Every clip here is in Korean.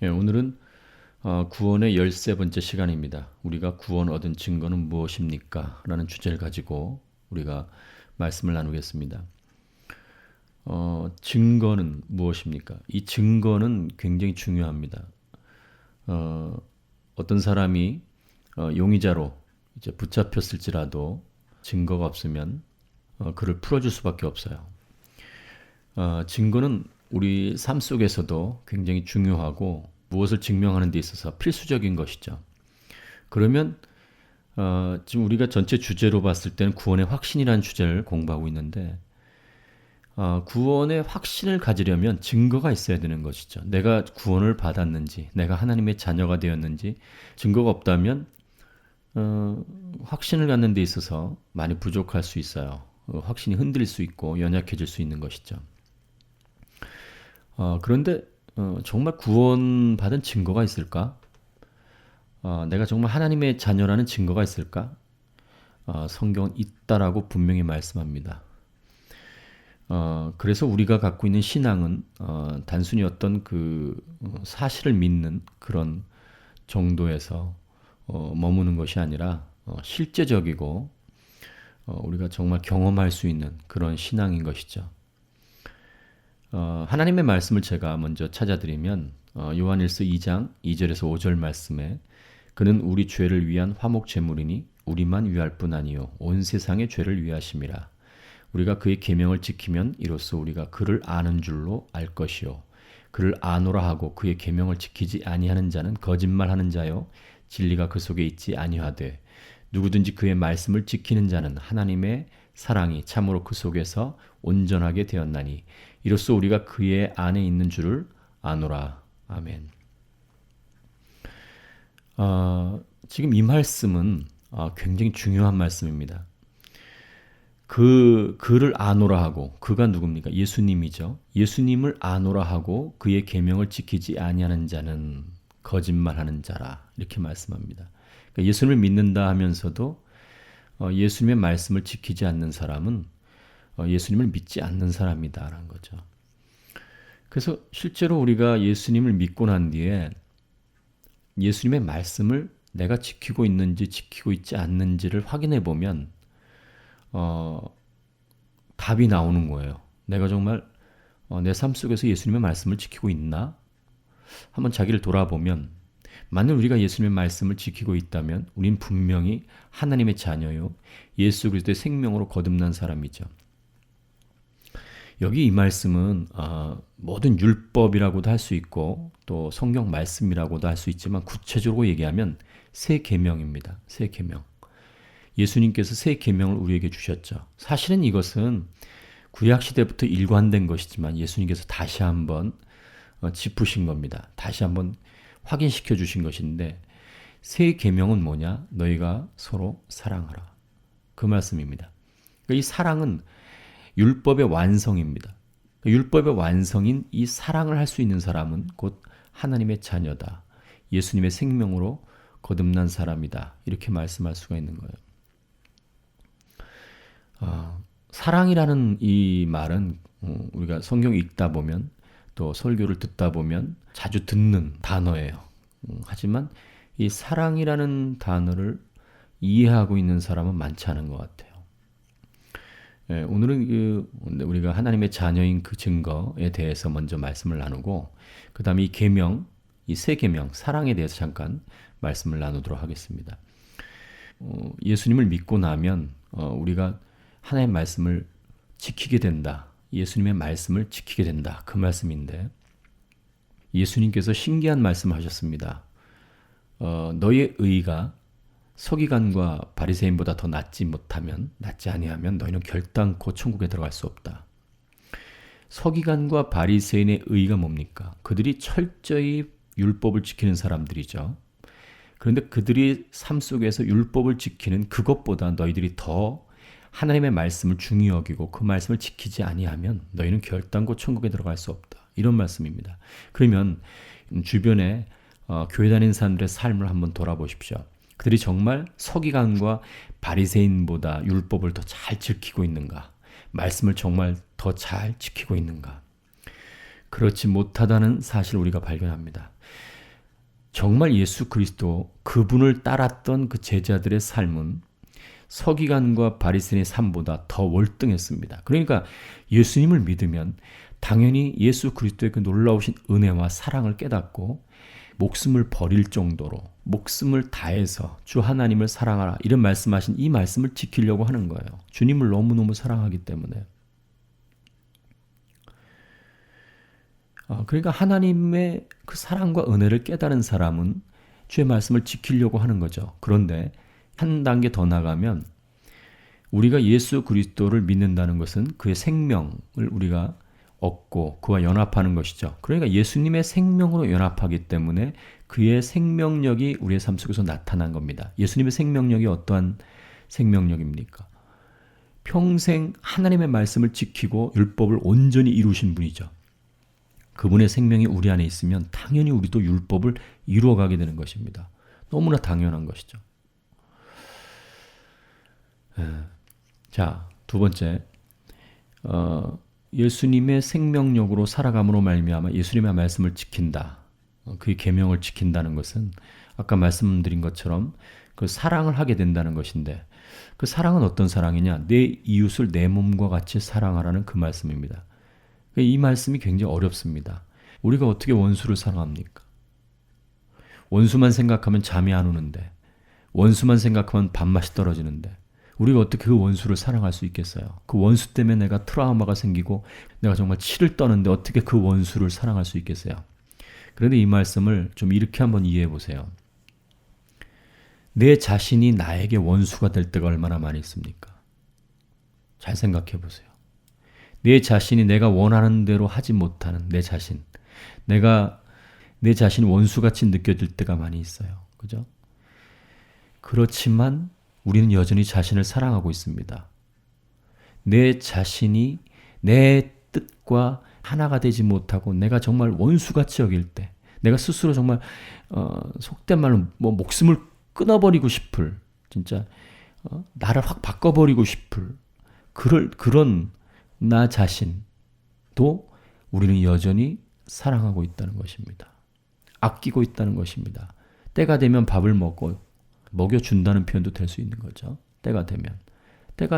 오늘은 구원의 13번째 시간입니다. 우리가 구원 얻은 증거는 무엇입니까? 라는 주제를 가지고 우리가 말씀을 나누겠습니다. 증거는 무엇입니까? 이 증거는 굉장히 중요합니다. 어떤 사람이 용의자로 이제 붙잡혔을지라도 증거가 없으면 그를 풀어줄 수밖에 없어요. 증거는 우리 삶 속에서도 굉장히 중요하고 무엇을 증명하는 데 있어서 필수적인 것이죠. 그러면 지금 우리가 전체 주제로 봤을 때는 구원의 확신이라는 주제를 공부하고 있는데 구원의 확신을 가지려면 증거가 있어야 되는 것이죠. 내가 구원을 받았는지, 내가 하나님의 자녀가 되었는지 증거가 없다면 확신을 갖는 데 있어서 많이 부족할 수 있어요. 확신이 흔들릴 수 있고 연약해질 수 있는 것이죠. 그런데 정말 구원받은 증거가 있을까? 내가 정말 하나님의 자녀라는 증거가 있을까? 성경은 있다라고 분명히 말씀합니다. 그래서 우리가 갖고 있는 신앙은 단순히 어떤 그 사실을 믿는 그런 정도에서 머무는 것이 아니라 실제적이고 우리가 정말 경험할 수 있는 그런 신앙인 것이죠. 하나님의 말씀을 제가 먼저 찾아드리면 요한일서 2장 2절에서 5절 말씀에 그는 우리 죄를 위한 화목 제물이니 우리만 위할 뿐 아니요 온 세상의 죄를 위하심이라. 우리가 그의 계명을 지키면 이로써 우리가 그를 아는 줄로 알 것이요 그를 아노라 하고 그의 계명을 지키지 아니하는 자는 거짓말하는 자요 진리가 그 속에 있지 아니하되 누구든지 그의 말씀을 지키는 자는 하나님의 사랑이 참으로 그 속에서 온전하게 되었나니 이로써 우리가 그의 안에 있는 줄을 아노라. 아멘. 지금 이 말씀은 굉장히 중요한 말씀입니다. 그를 아노라 하고 그가 누굽니까? 예수님이죠. 예수님을 아노라 하고 그의 계명을 지키지 아니하는 자는 거짓말하는 자라 이렇게 말씀합니다. 그러니까 예수님을 믿는다 하면서도 예수님의 말씀을 지키지 않는 사람은 예수님을 믿지 않는 사람이다라는 거죠. 그래서 실제로 우리가 예수님을 믿고 난 뒤에 예수님의 말씀을 내가 지키고 있는지 지키고 있지 않는지를 확인해 보면 답이 나오는 거예요. 내가 정말 내 삶 속에서 예수님의 말씀을 지키고 있나? 한번 자기를 돌아보면 만일 우리가 예수님의 말씀을 지키고 있다면 우린 분명히 하나님의 자녀요. 예수 그리스도의 생명으로 거듭난 사람이죠. 여기 이 말씀은 모든 율법이라고도 할 수 있고 또 성경 말씀이라고도 할 수 있지만 구체적으로 얘기하면 새 계명입니다. 새 계명. 예수님께서 새 계명을 우리에게 주셨죠. 사실은 이것은 구약 시대부터 일관된 것이지만 예수님께서 다시 한번 짚으신 겁니다. 다시 한번 확인시켜 주신 것인데 새 계명은 뭐냐? 너희가 서로 사랑하라. 그 말씀입니다. 그러니까 이 사랑은 율법의 완성입니다. 율법의 완성인 이 사랑을 할 수 있는 사람은 곧 하나님의 자녀다. 예수님의 생명으로 거듭난 사람이다. 이렇게 말씀할 수가 있는 거예요. 사랑이라는 이 말은 우리가 성경 읽다 보면 또 설교를 듣다 보면 자주 듣는 단어예요. 하지만 이 사랑이라는 단어를 이해하고 있는 사람은 많지 않은 것 같아요. 오늘은 우리가 하나님의 자녀인 그 증거에 대해서 먼저 말씀을 나누고 그 다음에 이 계명, 이 새 계명, 사랑에 대해서 잠깐 말씀을 나누도록 하겠습니다. 예수님을 믿고 나면 우리가 하나님의 말씀을 지키게 된다. 예수님의 말씀을 지키게 된다. 그 말씀인데 예수님께서 신기한 말씀을 하셨습니다. 너희의 의가 서기관과 바리새인보다 더 낫지 아니하면 너희는 결단코 천국에 들어갈 수 없다. 서기관과 바리새인의 의가 뭡니까? 그들이 철저히 율법을 지키는 사람들이죠. 그런데 그들이 삶 속에서 율법을 지키는 그것보다 너희들이 더 하나님의 말씀을 중히 여기고 그 말씀을 지키지 아니하면 너희는 결단코 천국에 들어갈 수 없다. 이런 말씀입니다. 그러면 주변에 교회 다니는 사람들의 삶을 한번 돌아보십시오. 그들이 정말 서기관과 바리새인보다 율법을 더 잘 지키고 있는가? 말씀을 정말 더 잘 지키고 있는가? 그렇지 못하다는 사실을 우리가 발견합니다. 정말 예수 그리스도 그분을 따랐던 그 제자들의 삶은 서기관과 바리새인의 삶보다 더 월등했습니다. 그러니까 예수님을 믿으면 당연히 예수 그리스도의 그 놀라우신 은혜와 사랑을 깨닫고 목숨을 버릴 정도로 목숨을 다해서 주 하나님을 사랑하라 이런 말씀하신 이 말씀을 지키려고 하는 거예요. 주님을 너무너무 사랑하기 때문에. 그러니까 하나님의 그 사랑과 은혜를 깨달은 사람은 주의 말씀을 지키려고 하는 거죠. 그런데 한 단계 더 나가면 우리가 예수 그리스도를 믿는다는 것은 그의 생명을 우리가 얻고 그와 연합하는 것이죠. 그러니까 예수님의 생명으로 연합하기 때문에 그의 생명력이 우리의 삶 속에서 나타난 겁니다. 예수님의 생명력이 어떠한 생명력입니까? 평생 하나님의 말씀을 지키고 율법을 온전히 이루신 분이죠. 그분의 생명이 우리 안에 있으면 당연히 우리도 율법을 이루어가게 되는 것입니다. 너무나 당연한 것이죠. 자, 두 번째, 예수님의 생명력으로 살아감으로 말미암아 예수님의 말씀을 지킨다. 그의 계명을 지킨다는 것은 아까 말씀드린 것처럼 그 사랑을 하게 된다는 것인데 그 사랑은 어떤 사랑이냐? 내 이웃을 내 몸과 같이 사랑하라는 그 말씀입니다. 이 말씀이 굉장히 어렵습니다. 우리가 어떻게 원수를 사랑합니까? 원수만 생각하면 잠이 안 오는데, 원수만 생각하면 밥맛이 떨어지는데, 우리가 어떻게 그 원수를 사랑할 수 있겠어요? 그 원수 때문에 내가 트라우마가 생기고 내가 정말 치를 떠는데 어떻게 그 원수를 사랑할 수 있겠어요? 그런데 이 말씀을 좀 이렇게 한번 이해해 보세요. 내 자신이 나에게 원수가 될 때가 얼마나 많이 있습니까? 잘 생각해 보세요. 내 자신이 내가 원하는 대로 하지 못하는 내 자신, 내가 내 자신이 원수같이 느껴질 때가 많이 있어요. 그죠? 그렇지만 우리는 여전히 자신을 사랑하고 있습니다. 내 자신이 내 뜻과 하나가 되지 못하고 내가 정말 원수같이 여길 때, 내가 스스로 정말 속된 말로 목숨을 끊어버리고 싶을, 진짜 나를 확 바꿔버리고 싶을 그런 나 자신도 우리는 여전히 사랑하고 있다는 것입니다. 아끼고 있다는 것입니다. 때가 되면 밥을 먹여준다는 표현도 될 수 있는 거죠. 때가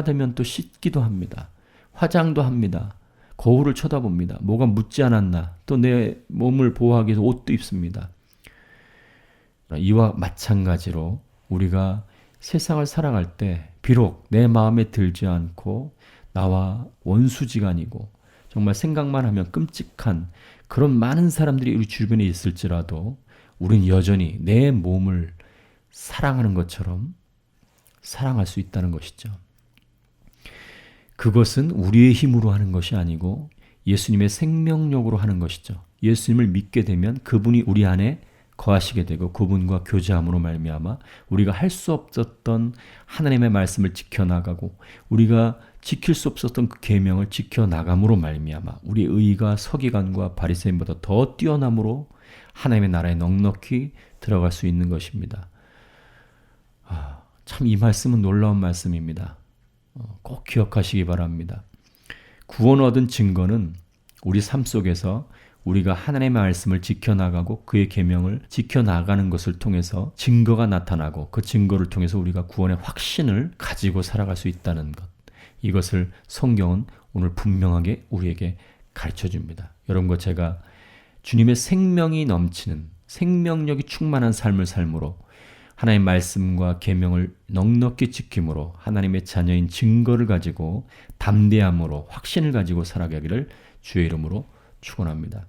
되면 또 씻기도 합니다. 화장도 합니다. 거울을 쳐다봅니다. 뭐가 묻지 않았나. 또 내 몸을 보호하기 위해서 옷도 입습니다. 이와 마찬가지로 우리가 세상을 살아갈 때 비록 내 마음에 들지 않고 나와 원수지간이고 정말 생각만 하면 끔찍한 그런 많은 사람들이 우리 주변에 있을지라도 우리는 여전히 내 몸을 사랑하는 것처럼 사랑할 수 있다는 것이죠. 그것은 우리의 힘으로 하는 것이 아니고 예수님의 생명력으로 하는 것이죠. 예수님을 믿게 되면 그분이 우리 안에 거하시게 되고 그분과 교제함으로 말미암아 우리가 할 수 없었던 하나님의 말씀을 지켜나가고 우리가 지킬 수 없었던 그 계명을 지켜나감으로 말미암아 우리의 의가 서기관과 바리새인보다 더 뛰어남으로 하나님의 나라에 넉넉히 들어갈 수 있는 것입니다. 참 이 말씀은 놀라운 말씀입니다. 꼭 기억하시기 바랍니다. 구원 얻은 증거는 우리 삶 속에서 우리가 하나님의 말씀을 지켜나가고 그의 계명을 지켜나가는 것을 통해서 증거가 나타나고 그 증거를 통해서 우리가 구원의 확신을 가지고 살아갈 수 있다는 것. 이것을 성경은 오늘 분명하게 우리에게 가르쳐줍니다. 여러분과 제가 주님의 생명이 넘치는 생명력이 충만한 삶을 삶으로 하나님의 말씀과 계명을 넉넉히 지킴으로 하나님의 자녀인 증거를 가지고 담대함으로 확신을 가지고 살아가기를 주의 이름으로 축원합니다.